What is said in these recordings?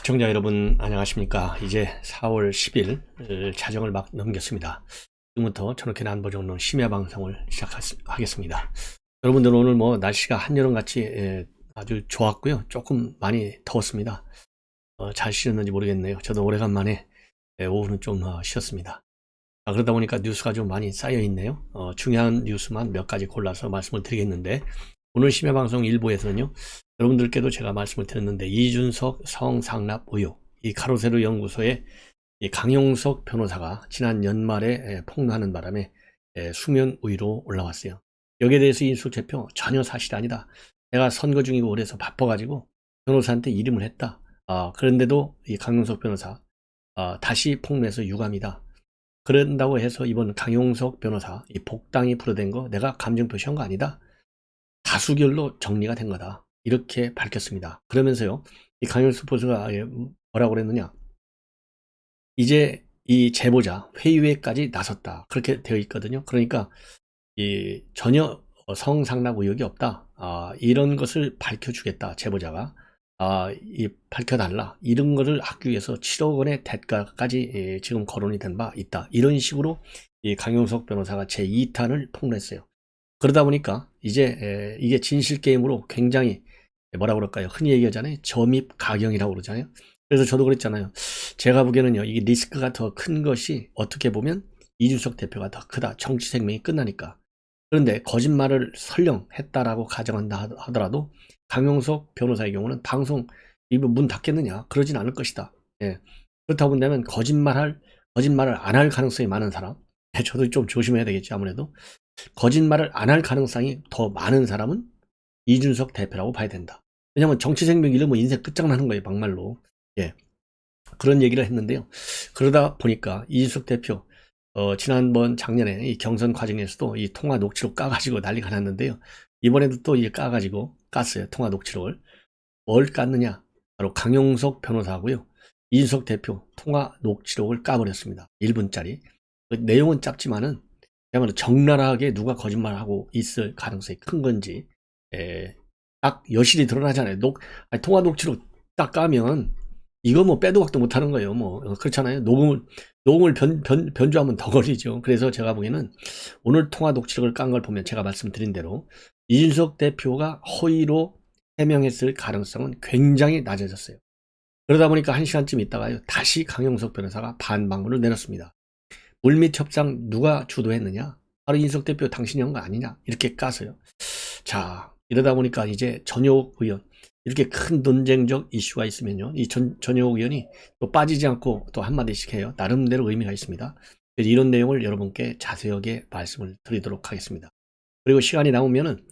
시청자 여러분 안녕하십니까. 이제 4월 10일 자정을 막 넘겼습니다. 지금부터 저녁에 안보정론 심야 방송을 시작하겠습니다. 여러분들 오늘 뭐 날씨가 한여름같이 아주 좋았고요. 조금 많이 더웠습니다. 잘 쉬었는지 모르겠네요. 저도 오래간만에 오후는 좀 쉬었습니다. 그러다 보니까 뉴스가 좀 많이 쌓여 있네요. 중요한 뉴스만 몇 가지 골라서 말씀을 드리겠는데, 오늘 심야방송 1부에서는요 여러분들께도 제가 말씀을 드렸는데, 이준석 성상납 의혹, 이 가로세로 연구소의 이 강용석 변호사가 지난 연말에 폭로하는 바람에 수면 위로 올라왔어요. 여기에 대해서 이준석 대표 전혀 사실이 아니다. 내가 선거 중이고 그래서 바빠가지고 변호사한테 이름을 했다. 그런데도 이 강용석 변호사 다시 폭로해서 유감이다. 그런다고 해서 이번 강용석 변호사 이 복당이 풀어된 거 내가 감정 표시한 거 아니다. 다수결로 정리가 된 거다. 이렇게 밝혔습니다. 그러면서요, 이 강용석 변호사가 뭐라고 그랬느냐? 이제 이 제보자 회유에까지 나섰다. 그렇게 되어 있거든요. 그러니까 이 전혀 성상납 의혹이 없다. 이런 것을 밝혀주겠다. 제보자가 밝혀달라. 이런 것을 하기 위해서 7억 원의 대가까지 지금 거론이 된 바 있다. 이런 식으로 이 강용석 변호사가 제2탄을 폭로했어요. 그러다 보니까 이제 이게 진실 게임으로 굉장히 뭐라 그럴까요? 흔히 얘기하잖아요. 점입 가경이라고 그러잖아요. 그래서 저도 그랬잖아요. 제가 보기에는요, 이게 리스크가 더 큰 것이 어떻게 보면 이준석 대표가 더 크다. 정치 생명이 끝나니까. 그런데 거짓말을 설령 했다라고 가정한다 하더라도 강용석 변호사의 경우는 방송 문 닫겠느냐? 그러진 않을 것이다. 예. 그렇다고 본다면 거짓말을 안 할 가능성이 많은 사람. 저도 좀 조심해야 되겠죠. 아무래도 거짓말을 안 할 가능성이 더 많은 사람은 이준석 대표라고 봐야 된다. 왜냐면 정치 생명 이러면 인생 끝장나는 거예요. 막말로. 예. 그런 얘기를 했는데요. 그러다 보니까 이준석 대표 지난번 작년에 이 경선 과정에서도 이 통화 녹취록 까가지고 난리가 났는데요. 이번에도 또 이 까가지고 깠어요. 통화 녹취록을. 뭘 깠느냐? 바로 강용석 변호사하고요, 이준석 대표 통화 녹취록을 까버렸습니다. 1분짜리. 그 내용은 짧지만은 그야말로 적나라하게 누가 거짓말하고 있을 가능성이 큰 건지 딱 여실히 드러나잖아요. 통화 녹취록 딱 까면 이거 뭐 빼도 박도 못하는 거예요. 뭐 그렇잖아요. 녹음을 변조하면 더 걸리죠. 그래서 제가 보기에는 오늘 통화 녹취록을 깐 걸 보면 제가 말씀드린 대로 이준석 대표가 허위로 해명했을 가능성은 굉장히 낮아졌어요. 그러다 보니까 1시간쯤 있다가요, 다시 강용석 변호사가 반박문을 내놨습니다. 물밑 협상 누가 주도했느냐? 바로 이준석 대표 당신이 한 거 아니냐? 이렇게 까서요. 자, 이러다 보니까 이제 전효욱 의원, 이렇게 큰 논쟁적 이슈가 있으면요, 이 전효욱 의원이 또 빠지지 않고 또 한마디씩 해요. 나름대로 의미가 있습니다. 그래서 이런 내용을 여러분께 자세하게 말씀을 드리도록 하겠습니다. 그리고 시간이 남으면은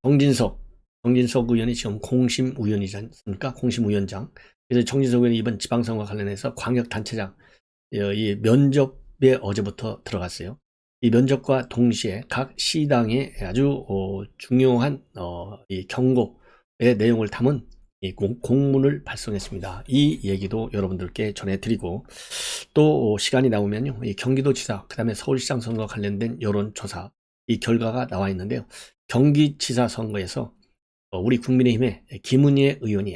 정진석 의원이 지금 공심위원이지 않습니까? 공심위원장. 그래서 정진석 의원이 이번 지방선거 관련해서 광역단체장 이 면접에 어제부터 들어갔어요. 이 면접과 동시에 각 시당에 아주 중요한 이 경고의 내용을 담은 이 공문을 발송했습니다. 이 얘기도 여러분들께 전해드리고, 또 시간이 나오면요, 이 경기도지사, 그 다음에 서울시장 선거 관련된 여론조사 이 결과가 나와 있는데요. 경기지사 선거에서 우리 국민의힘의 김은혜 의원이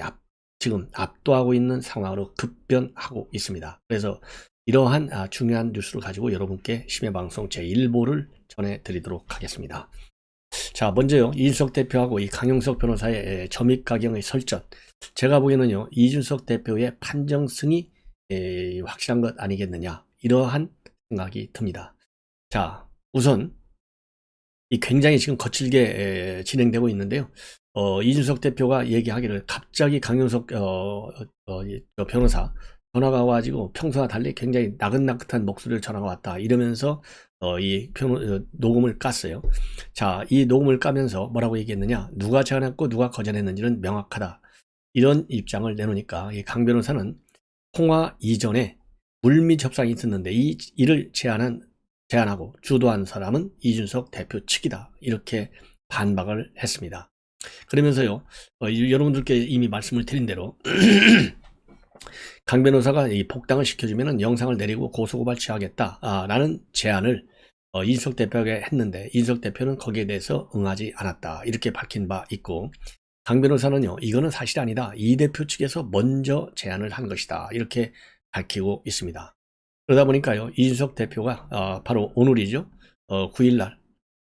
지금 압도하고 있는 상황으로 급변하고 있습니다. 그래서 이러한 중요한 뉴스를 가지고 여러분께 심야방송 제1부를 전해드리도록 하겠습니다. 자, 먼저요, 이준석 대표하고 이 강용석 변호사의 점입가경의 설전. 제가 보기에는요, 이준석 대표의 판정승이 확실한 것 아니겠느냐, 이러한 생각이 듭니다. 자, 우선 이 굉장히 지금 거칠게 진행되고 있는데요. 이준석 대표가 얘기하기를 갑자기 강용석 변호사 전화가 와가지고 평소와 달리 굉장히 나긋나긋한 목소리를 전화가 왔다, 이러면서 이 녹음을 깠어요. 자, 이 녹음을 까면서 뭐라고 얘기했느냐? 누가 제안했고 누가 거절했는지는 명확하다. 이런 입장을 내놓으니까 이 강 변호사는 통화 이전에 물밑 협상이 있었는데 이를 제안하고 주도한 사람은 이준석 대표 측이다. 이렇게 반박을 했습니다. 그러면서요, 여러분들께 이미 말씀을 드린 대로 강 변호사가 이 복당을 시켜주면 영상을 내리고 고소고발 취하겠다라는 제안을 이준석 대표에게 했는데 이준석 대표는 거기에 대해서 응하지 않았다. 이렇게 밝힌 바 있고, 강 변호사는요, 이거는 사실 아니다. 이 대표 측에서 먼저 제안을 한 것이다. 이렇게 밝히고 있습니다. 그러다 보니까요, 이준석 대표가 바로 오늘이죠. 9일날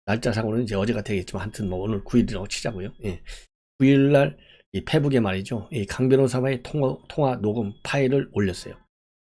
날짜상으로는 이제 어제가 되겠지만 하여튼 뭐 오늘 9일이라고 치자고요. 예. 9일날 이 페북에 말이죠, 이 강 변호사와의 통화 녹음 파일을 올렸어요.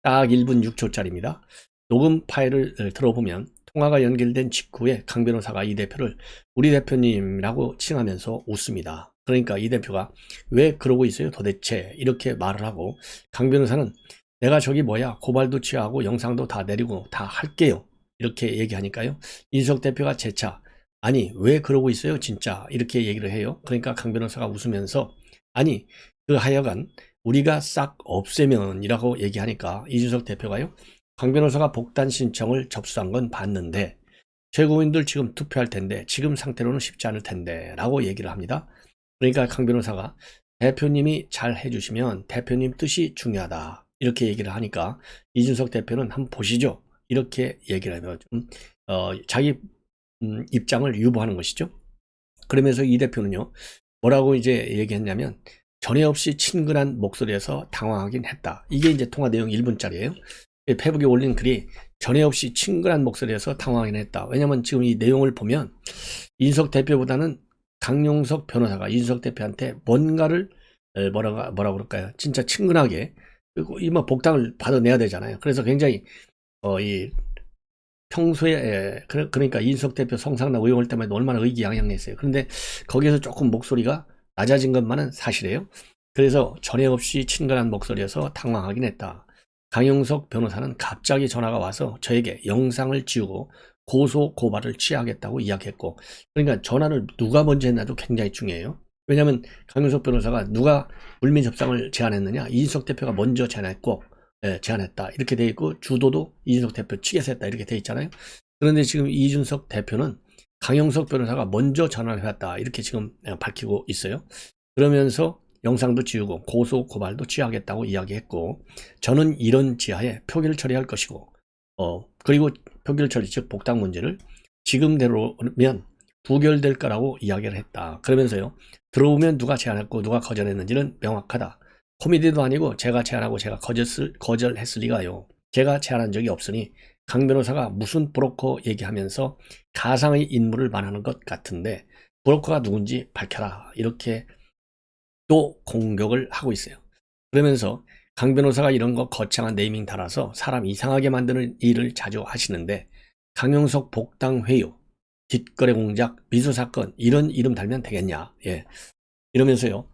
딱 1분 6초짜리입니다. 녹음 파일을 들어보면 통화가 연결된 직후에 강 변호사가 이 대표를 우리 대표님이라고 칭하면서 웃습니다. 그러니까 이 대표가 왜 그러고 있어요 도대체 이렇게 말을 하고, 강 변호사는 내가 저기 뭐야 고발도 취하고 영상도 다 내리고 다 할게요 이렇게 얘기하니까요, 이준석 대표가 재차 아니 왜 그러고 있어요 진짜 이렇게 얘기를 해요. 그러니까 강 변호사가 웃으면서 아니 그 하여간 우리가 싹 없애면 이라고 얘기하니까 이준석 대표가요, 강 변호사가 복단 신청을 접수한 건 봤는데 최고위원들 지금 투표할 텐데 지금 상태로는 쉽지 않을 텐데 라고 얘기를 합니다. 그러니까 강 변호사가 대표님이 잘 해주시면 대표님 뜻이 중요하다 이렇게 얘기를 하니까 이준석 대표는 한번 보시죠 이렇게 얘기를 하면 좀 자기 입장을 유보하는 것이죠. 그러면서 이 대표는요, 뭐라고 이제 얘기했냐면 전에 없이 친근한 목소리에서 당황하긴 했다. 이게 이제 통화 내용 1분짜리예요. 페북에 올린 글이 전에 없이 친근한 목소리에서 당황하긴 했다. 왜냐면 지금 이 내용을 보면 이준석 대표보다는 강용석 변호사가 이준석 대표한테 뭔가를 뭐라고 그럴까요? 진짜 친근하게, 그리고 이 뭐 복당을 받아내야 되잖아요. 그래서 굉장히 이 평소에 그러니까 이준석 대표 성상납 의혹 때문에 얼마나 의기양양했어요. 그런데 거기에서 조금 목소리가 낮아진 것만은 사실이에요. 그래서 전에 없이 친근한 목소리에서 당황하긴 했다. 강용석 변호사는 갑자기 전화가 와서 저에게 영상을 지우고 고소 고발을 취하겠다고 이야기했고, 그러니까 전화를 누가 먼저 했나도 굉장히 중요해요. 왜냐하면 강용석 변호사가 누가 물밑 협상을 제안했느냐, 이준석 대표가 먼저 제안했고 제안했다 이렇게 돼 있고, 주도도 이준석 대표 측에서 했다 이렇게 돼 있잖아요. 그런데 지금 이준석 대표는 강용석 변호사가 먼저 전화를 해왔다 이렇게 지금 밝히고 있어요. 그러면서 영상도 지우고 고소 고발도 취하겠다고 이야기했고, 저는 이런 지하에 표기를 처리할 것이고 그리고 표기를 처리 즉 복당 문제를 지금대로면 부결될 거라고 이야기를 했다. 그러면서요, 들어오면 누가 제안했고 누가 거절했는지는 명확하다. 코미디도 아니고 제가 제안하고 제가 거절했을 리가요. 제가 제안한 적이 없으니 강 변호사가 무슨 브로커 얘기하면서 가상의 인물을 말하는 것 같은데 브로커가 누군지 밝혀라 이렇게 또 공격을 하고 있어요. 그러면서 강 변호사가 이런 거 거창한 네이밍 달아서 사람 이상하게 만드는 일을 자주 하시는데 강용석 복당 회유, 뒷거래 공작, 미수 사건 이런 이름 달면 되겠냐. 예. 이러면서요,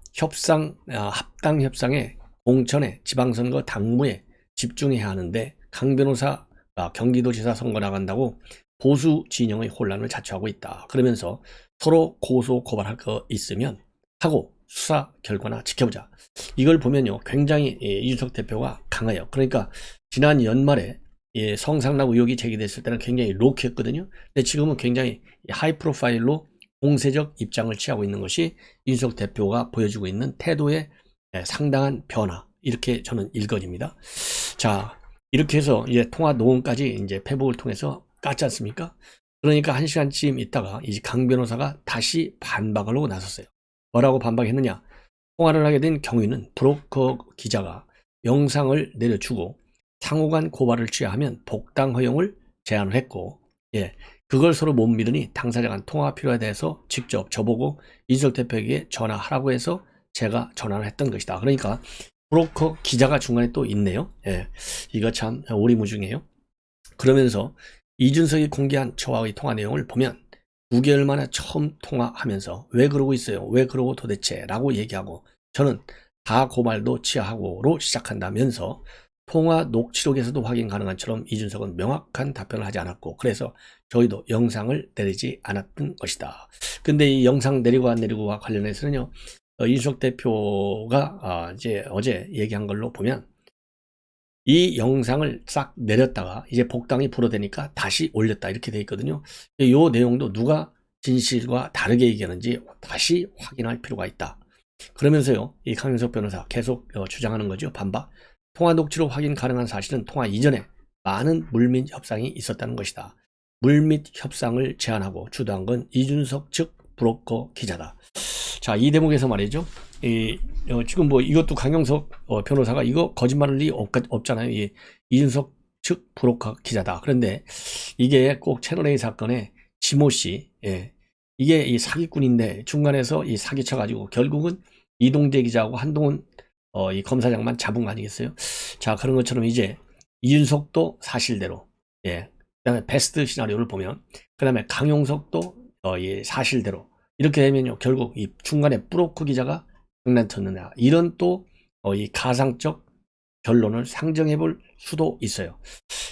합당 협상에 공천에 지방선거 당무에 집중해야 하는데 강 변호사가 경기도지사 선거 나간다고 보수 진영의 혼란을 자초하고 있다. 그러면서 서로 고소 고발할 거 있으면 하고 수사 결과나 지켜보자. 이걸 보면요, 굉장히 이준석 대표가 강해요. 그러니까 지난 연말에 성상납 의혹이 제기됐을 때는 굉장히 로키했거든요. 근데 지금은 굉장히 하이 프로파일로 공세적 입장을 취하고 있는 것이 이준석 대표가 보여주고 있는 태도의 상당한 변화, 이렇게 저는 읽어집니다. 자, 이렇게 해서 이제 통화 녹음까지 이제 페북을 통해서 깠지 않습니까? 그러니까 1시간쯤 있다가 이제 강 변호사가 다시 반박을 하고 나섰어요. 뭐라고 반박했느냐? 통화를 하게 된 경위는 브로커 기자가 영상을 내려주고 상호간 고발을 취하하면 복당 허용을 제안을 했고, 그걸 서로 못 믿으니 당사자 간 통화가 필요에 대해서 직접 저보고 이준석 대표에게 전화하라고 해서 제가 전화를 했던 것이다. 그러니까 브로커 기자가 중간에 또 있네요. 이거 참 오리무중이에요. 그러면서 이준석이 공개한 저와의 통화 내용을 보면 9개월 만에 처음 통화하면서 왜 그러고 있어요? 왜 그러고 도대체? 라고 얘기하고, 저는 다 고발도 취하하고로 시작한다면서 통화 녹취록에서도 확인 가능한처럼 이준석은 명확한 답변을 하지 않았고, 그래서 저희도 영상을 내리지 않았던 것이다. 근데 이 영상 내리고 안 내리고와 관련해서는요, 이준석 대표가 이제 어제 얘기한 걸로 보면 이 영상을 싹 내렸다가 이제 복당이 불어대니까 다시 올렸다 이렇게 돼 있거든요. 이 내용도 누가 진실과 다르게 얘기하는지 다시 확인할 필요가 있다. 그러면서요, 이 강용석 변호사 계속 주장하는 거죠. 반박. 통화 녹취록 확인 가능한 사실은 통화 이전에 많은 물밑 협상이 있었다는 것이다. 물밑 협상을 제안하고 주도한 건 이준석 측 브로커 기자다. 자, 이 대목에서 말이죠. 지금 뭐 이것도 강용석 변호사가 이거 거짓말을 리 없잖아요. 이준석 측 브로커 기자다. 그런데 이게 꼭 채널A 사건의 지모 씨, 이게 이 사기꾼인데 중간에서 이 사기쳐가지고 결국은 이동재 기자하고 한동훈 이 검사장만 잡은 거 아니겠어요? 자, 그런 것처럼 이제 이준석도 사실대로, 그다음에 베스트 시나리오를 보면, 그다음에 강용석도 이 사실대로 이렇게 되면요, 결국 이 중간에 브로커 기자가 장난쳤느냐, 이런 또 이 가상적 결론을 상정해 볼 수도 있어요.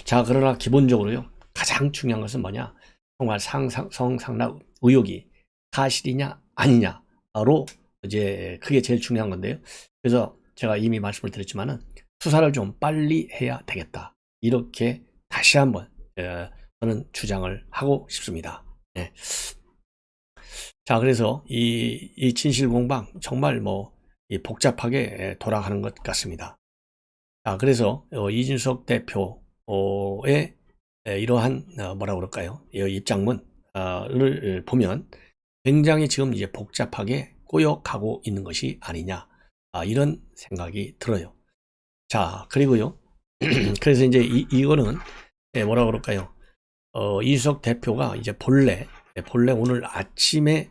자, 그러나 기본적으로요, 가장 중요한 것은 뭐냐, 정말 성상납 의혹이 사실이냐 아니냐로 이제 그게 제일 중요한 건데요. 그래서 제가 이미 말씀을 드렸지만은 수사를 좀 빨리 해야 되겠다, 이렇게 다시 한번 저는 주장을 하고 싶습니다. 네. 자, 그래서 이 진실공방 정말 복잡하게 돌아가는 것 같습니다. 자, 그래서 이준석 대표의 이러한 뭐라 그럴까요? 입장문을 보면 굉장히 지금 이제 복잡하게 꼬여가고 있는 것이 아니냐, 이런 생각이 들어요. 자, 그리고요. 그래서 이제 이거는 뭐라 그럴까요? 이준석 대표가 이제 본래 오늘 아침에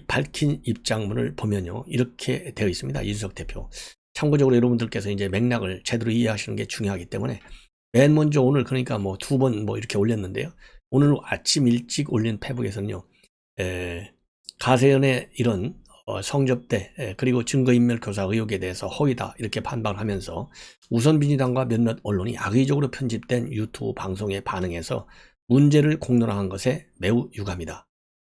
밝힌 입장문을 보면요, 이렇게 되어 있습니다. 이준석 대표. 참고적으로 여러분들께서 이제 맥락을 제대로 이해하시는 게 중요하기 때문에 맨 먼저 오늘, 그러니까 두 번 이렇게 올렸는데요. 오늘 아침 일찍 올린 페북에서는요, 가세연의 이런 성접대 그리고 증거인멸 교사 의혹에 대해서 허위다, 이렇게 반박을 하면서 우선 민주당과 몇몇 언론이 악의적으로 편집된 유튜브 방송에 반응해서 문제를 공론화한 것에 매우 유감이다.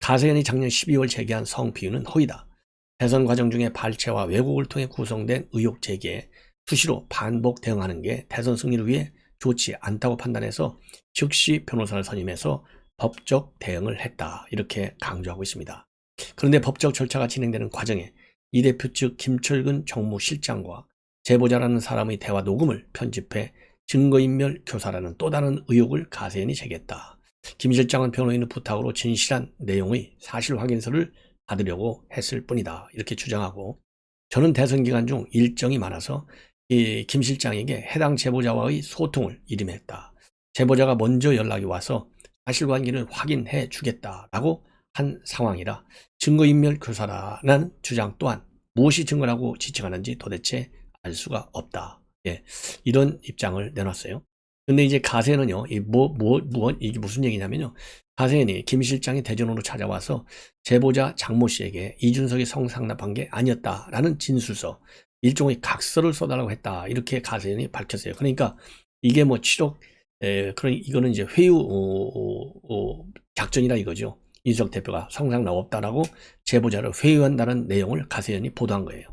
가세연이 작년 12월 제기한 성비유는 허위다. 대선 과정 중에 발췌와 왜곡을 통해 구성된 의혹 제기에 수시로 반복 대응하는 게 대선 승리를 위해 좋지 않다고 판단해서 즉시 변호사를 선임해서 법적 대응을 했다, 이렇게 강조하고 있습니다. 그런데 법적 절차가 진행되는 과정에 이 대표 측 김철근 정무실장과 제보자라는 사람의 대화 녹음을 편집해 증거인멸 교사라는 또 다른 의혹을 가세연이 제기했다. 김 실장은 변호인의 부탁으로 진실한 내용의 사실 확인서를 받으려고 했을 뿐이다, 이렇게 주장하고, 저는 대선 기간 중 일정이 많아서 이 김 실장에게 해당 제보자와의 소통을 이름했다. 제보자가 먼저 연락이 와서 사실관계를 확인해 주겠다라고 한 상황이라 증거인멸 교사라는 주장 또한 무엇이 증거라고 지칭하는지 도대체 알 수가 없다. 이런 입장을 내놨어요. 근데 이제 가세는요, 이게 무슨 얘기냐면요, 가세연이 김 실장이 대전으로 찾아와서 제보자 장모 씨에게 이준석이 성상납한 게 아니었다라는 진술서, 일종의 각서를 써달라고 했다, 이렇게 가세연이 밝혔어요. 그러니까 이게 7억, 이거는 이제 회유 작전이라 이거죠. 이준석 대표가 성상납 없다라고 제보자를 회유한다는 내용을 가세연이 보도한 거예요.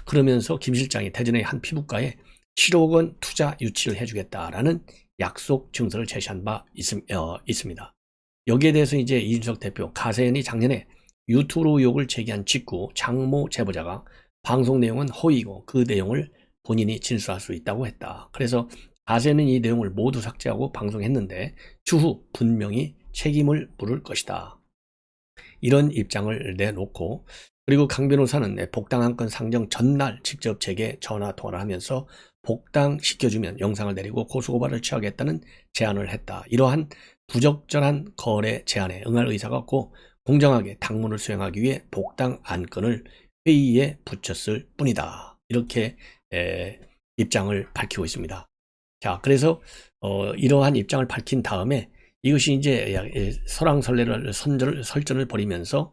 그러면서 김 실장이 대전의 한 피부과에 7억 원 투자 유치를 해주겠다라는 약속 증서를 제시한 바 있습니다. 여기에 대해서 이제 이준석 대표, 가세연이 작년에 유튜브 의혹을 제기한 직후 장모 제보자가 방송 내용은 허위이고 그 내용을 본인이 진술할 수 있다고 했다. 그래서 가세연은 이 내용을 모두 삭제하고 방송했는데 추후 분명히 책임을 물을 것이다, 이런 입장을 내놓고, 그리고 강 변호사는 복당 안건 상정 전날 직접 제게 전화 통화를 하면서 복당시켜주면 영상을 내리고 고소고발을 취하겠다는 제안을 했다. 이러한 부적절한 거래 제안에 응할 의사가 없고 공정하게 당무를 수행하기 위해 복당 안건을 회의에 붙였을 뿐이다, 이렇게 입장을 밝히고 있습니다. 자, 그래서 이러한 입장을 밝힌 다음에 이것이 이제 설전을 벌이면서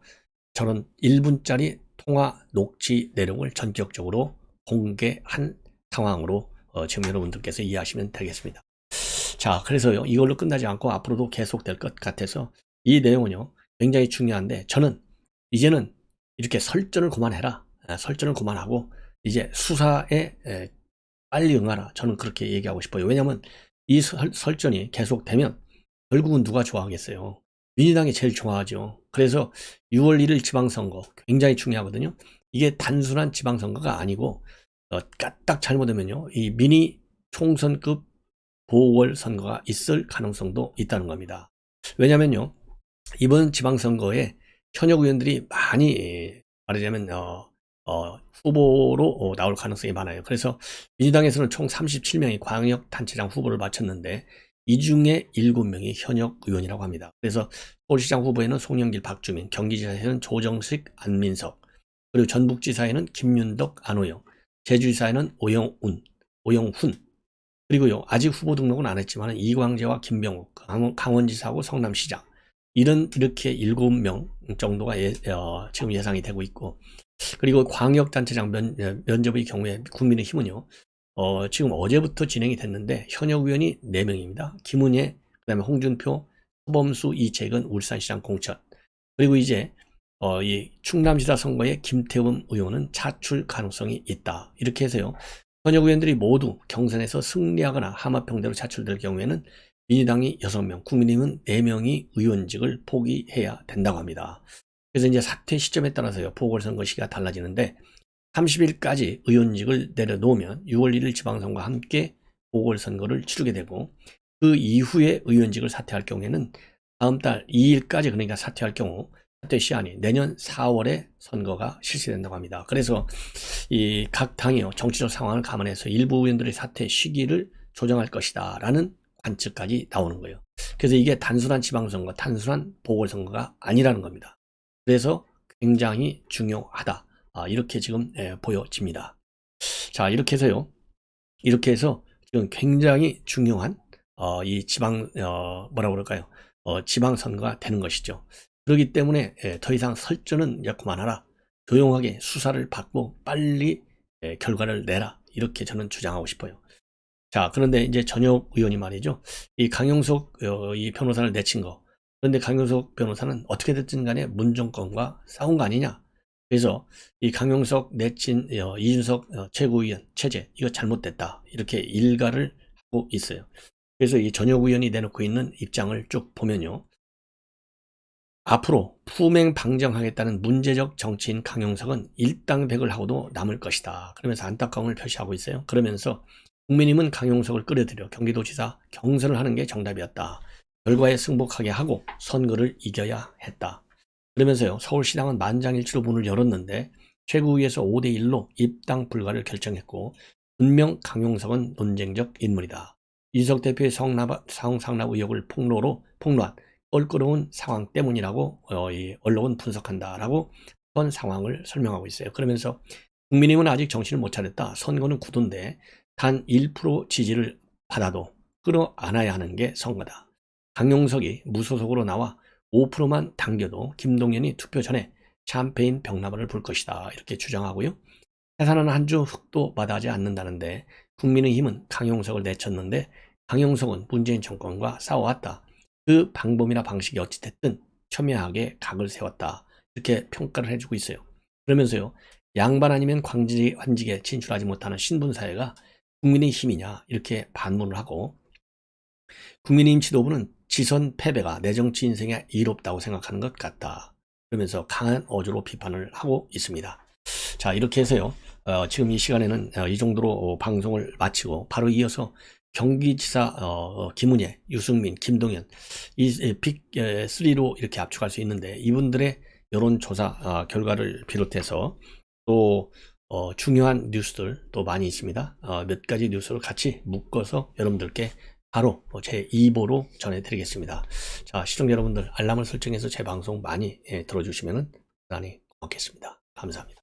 저는 1분짜리 통화 녹취 내용을 전격적으로 공개한 상황으로 지금 여러분들께서 이해하시면 되겠습니다. 자, 그래서요, 이걸로 끝나지 않고 앞으로도 계속될 것 같아서 이 내용은요, 굉장히 중요한데, 저는 이제는 이렇게 설전을 그만해라, 설전을 그만하고 이제 수사에 빨리 응하라, 저는 그렇게 얘기하고 싶어요. 왜냐하면 이 설전이 계속되면 결국은 누가 좋아하겠어요? 민주당이 제일 좋아하죠. 그래서 6월 1일 지방선거 굉장히 중요하거든요. 이게 단순한 지방선거가 아니고 까딱 잘못하면요, 이 미니 총선급 보궐선거가 있을 가능성도 있다는 겁니다. 왜냐면요, 이번 지방선거에 현역 의원들이 많이 말하자면 후보로 나올 가능성이 많아요. 그래서 민주당에서는 총 37명이 광역단체장 후보를 마쳤는데 이 중에 7명이 현역 의원이라고 합니다. 그래서 서울시장 후보에는 송영길, 박주민, 경기지사에는 조정식, 안민석, 그리고 전북지사에는 김윤덕, 안호영, 제주지사에는 오영훈, 그리고요, 아직 후보 등록은 안 했지만 이광재와 김병욱, 강원지사하고 성남시장, 이렇게 7명 정도가 지금 예상이 되고 있고, 그리고 광역단체장 면접의 경우에 국민의힘은요, 지금 어제부터 진행이 됐는데 현역 의원이 4명입니다. 김은혜, 그다음에 홍준표, 서범수, 이재근, 울산시장 공천. 그리고 이제 이 충남지사 선거에 김태훈 의원은 차출 가능성이 있다. 이렇게 해서요. 현역 의원들이 모두 경선에서 승리하거나 하마평대로 차출될 경우에는 민주당이 6명, 국민의힘은 4명이 의원직을 포기해야 된다고 합니다. 그래서 이제 사퇴 시점에 따라서요, 보궐선거 시기가 달라지는데 30일까지 의원직을 내려놓으면 6월 1일 지방선거와 함께 보궐선거를 치르게 되고, 그 이후에 의원직을 사퇴할 경우에는 다음 달 2일까지, 그러니까 사퇴할 경우 사퇴 시한이 내년 4월에 선거가 실시된다고 합니다. 그래서 이 각 당이요, 정치적 상황을 감안해서 일부 의원들의 사퇴 시기를 조정할 것이다 라는 관측까지 나오는 거예요. 그래서 이게 단순한 지방선거, 단순한 보궐선거가 아니라는 겁니다. 그래서 굉장히 중요하다, 이렇게 지금 보여집니다. 자, 이렇게 해서 지금 굉장히 중요한 이 뭐라고 그럴까요? 지방선거가 되는 것이죠. 그렇기 때문에 더 이상 설전은 그만하라, 조용하게 수사를 받고 빨리 결과를 내라, 이렇게 저는 주장하고 싶어요. 자, 그런데 이제 전역 의원이 말이죠, 이 강용석 이 변호사를 내친 거, 그런데 강용석 변호사는 어떻게 됐든 간에 문정권과 싸운 거 아니냐, 그래서 이 강용석 내친 이준석 최고위원 체제, 이거 잘못됐다, 이렇게 일가를 하고 있어요. 그래서 이 전역 의원이 내놓고 있는 입장을 쭉 보면요, 앞으로 품행 방정하겠다는 문제적 정치인 강용석은 일당백을 하고도 남을 것이다, 그러면서 안타까움을 표시하고 있어요. 그러면서 국민의힘은 강용석을 끌어들여 경기도지사 경선을 하는 게 정답이었다, 결과에 승복하게 하고 선거를 이겨야 했다, 그러면서요, 서울시당은 만장일치로 문을 열었는데 최고위에서 5대1로 입당 불가를 결정했고, 분명 강용석은 논쟁적 인물이다, 이준석 대표의 상납 의혹을 폭로한 껄끄러운 상황 때문이라고 이 언론은 분석한다라고 그런 상황을 설명하고 있어요. 그러면서 국민의힘은 아직 정신을 못 차렸다, 선거는 구도인데 단 1% 지지를 받아도 끌어안아야 하는 게 선거다, 강용석이 무소속으로 나와 5%만 당겨도 김동연이 투표 전에 샴페인 병나발을 불 것이다, 이렇게 주장하고요. 해산하는 한 주 흙도 마다하지 않는다는데 국민의힘은 강용석을 내쳤는데 강용석은 문재인 정권과 싸워왔다, 그 방법이나 방식이 어찌됐든 첨예하게 각을 세웠다, 이렇게 평가를 해주고 있어요. 그러면서요, 양반 아니면 관직에 진출하지 못하는 신분사회가 국민의힘이냐, 이렇게 반문을 하고, 국민의힘 지도부는 지선 패배가 내 정치 인생에 이롭다고 생각하는 것 같다, 그러면서 강한 어조로 비판을 하고 있습니다. 자, 이렇게 해서요, 지금 이 시간에는 이 정도로 방송을 마치고 바로 이어서 경기지사 김은혜, 유승민, 김동연, 이 빅 3로 이렇게 압축할 수 있는데, 이분들의 여론조사 결과를 비롯해서 또 중요한 뉴스들 또 많이 있습니다. 몇 가지 뉴스를 같이 묶어서 여러분들께 바로 제 2보로 전해드리겠습니다. 자, 시청자 여러분들, 알람을 설정해서 제 방송 많이 들어주시면 대단히 고맙겠습니다. 감사합니다.